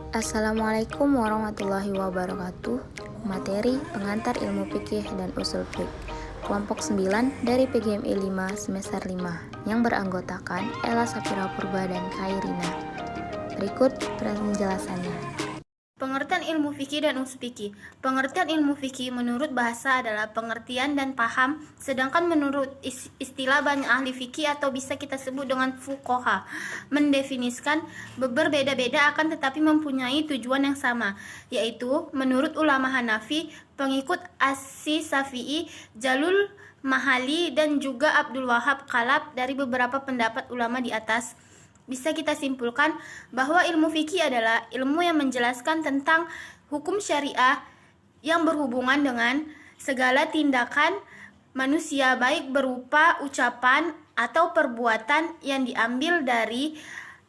Assalamualaikum warahmatullahi wabarakatuh. Materi pengantar ilmu fikih dan usul fiqh. Kelompok 9 dari PGMI 5 semester 5 yang beranggotakan Ella Safira Purba dan Khairina. Berikut penjelasannya. Pengertian ilmu fikih dan usul fikih. Pengertian ilmu fikih menurut bahasa adalah pengertian dan paham, sedangkan menurut istilah banyak ahli fikih atau bisa kita sebut dengan fuqaha mendefinisikan berbeda-beda akan tetapi mempunyai tujuan yang sama, yaitu menurut ulama Hanafi, pengikut As-Syafi'i, Jalul Mahali dan juga Abdul Wahab Kalab. Dari beberapa pendapat ulama di atas, bisa kita simpulkan bahwa ilmu fikih adalah ilmu yang menjelaskan tentang hukum syariah yang berhubungan dengan segala tindakan manusia, baik berupa ucapan atau perbuatan yang diambil dari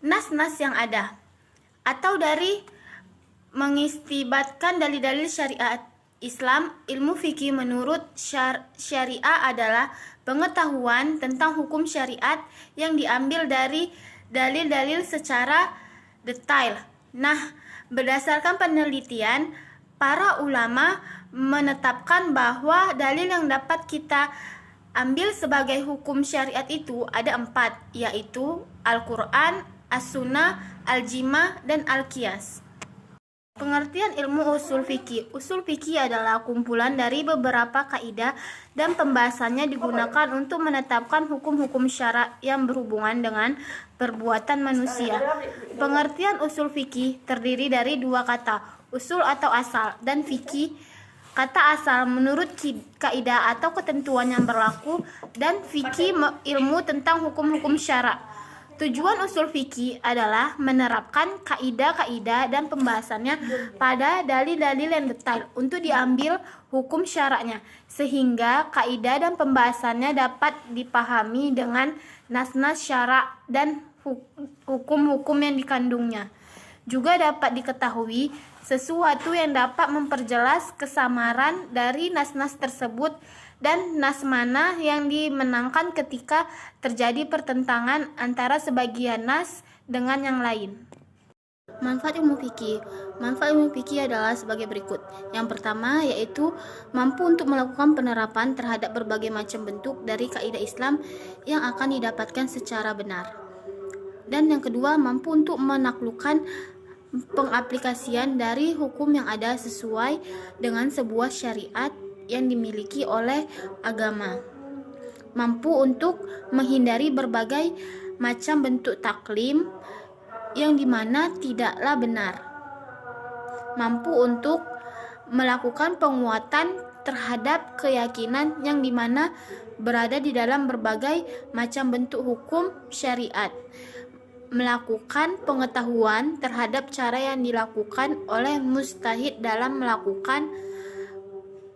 nas-nas yang ada atau dari mengistibatkan dalil-dalil syariat Islam. Ilmu fikih menurut syariah adalah pengetahuan tentang hukum syariat yang diambil dari dalil-dalil secara detail. Nah, berdasarkan penelitian, para ulama menetapkan bahwa dalil yang dapat kita ambil sebagai hukum syariat itu ada 4, yaitu Al-Quran, As-Sunnah, Al-Jimah, dan Al-Qiyas. Pengertian ilmu usul fikih. Usul fikih adalah kumpulan dari beberapa kaidah dan pembahasannya digunakan untuk menetapkan hukum-hukum syara yang berhubungan dengan perbuatan manusia. Pengertian usul fikih terdiri dari dua kata, usul atau asal, dan fikih. Kata asal menurut kaidah atau ketentuan yang berlaku, dan fikih ilmu tentang hukum-hukum syara. Tujuan usul fikih adalah menerapkan kaidah-kaidah dan pembahasannya pada dalil-dalil yang detail untuk diambil hukum syaraknya, sehingga kaidah dan pembahasannya dapat dipahami dengan nas-nas syarak dan hukum-hukum yang dikandungnya. Juga dapat diketahui sesuatu yang dapat memperjelas kesamaran dari nas-nas tersebut dan nas mana yang dimenangkan ketika terjadi pertentangan antara sebagian nas dengan yang lain. Manfaat ilmu fikih. Manfaat ilmu fikih adalah sebagai berikut. Yang pertama yaitu mampu untuk melakukan penerapan terhadap berbagai macam bentuk dari kaidah Islam yang akan didapatkan secara benar. Dan yang kedua, mampu untuk menaklukkan pengaplikasian dari hukum yang ada sesuai dengan sebuah syariat yang dimiliki oleh agama. Mampu untuk menghindari berbagai macam bentuk taklim yang dimana tidaklah benar. Mampu untuk melakukan penguatan terhadap keyakinan yang dimana berada di dalam berbagai macam bentuk hukum syariat. Melakukan pengetahuan terhadap cara yang dilakukan oleh mujtahid dalam melakukan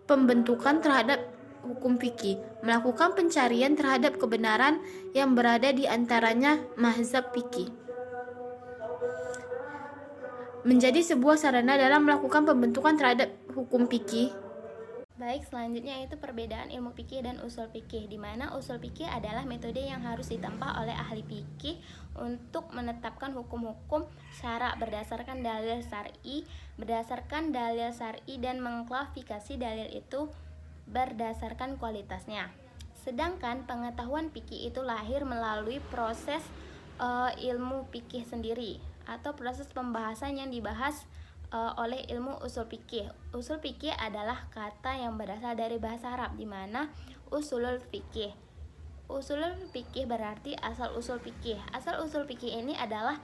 pembentukan terhadap hukum fikih, melakukan pencarian terhadap kebenaran yang berada di antaranya mazhab fikih. Menjadi sebuah sarana dalam melakukan pembentukan terhadap hukum fikih. Baik, selanjutnya yaitu perbedaan ilmu fikih dan usul fikih, di mana usul fikih adalah metode yang harus ditempuh oleh ahli fikih untuk menetapkan hukum-hukum syara berdasarkan dalil syar'i dan mengklasifikasi dalil itu berdasarkan kualitasnya. Sedangkan pengetahuan fikih itu lahir melalui proses ilmu fikih sendiri atau proses pembahasan yang dibahas oleh ilmu usul fikih. Usul fikih adalah kata yang berasal dari bahasa Arab, di mana usulul fikih. Usulul fikih berarti asal usul fikih. Asal usul fikih ini adalah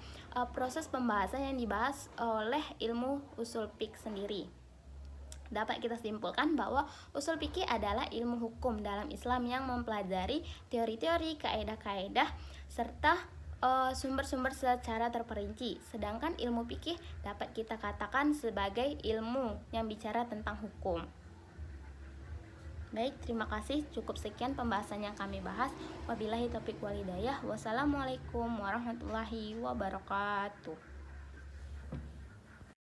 proses pembahasan yang dibahas oleh ilmu usul fikih sendiri. Dapat kita simpulkan bahwa usul fikih adalah ilmu hukum dalam Islam yang mempelajari teori-teori, kaidah-kaidah serta sumber-sumber secara terperinci. Sedangkan ilmu fikih dapat kita katakan sebagai ilmu yang bicara tentang hukum. Baik, terima kasih. Cukup sekian pembahasan yang kami bahas. Wabillahi taufiq wal hidayah. Wassalamualaikum warahmatullahi wabarakatuh.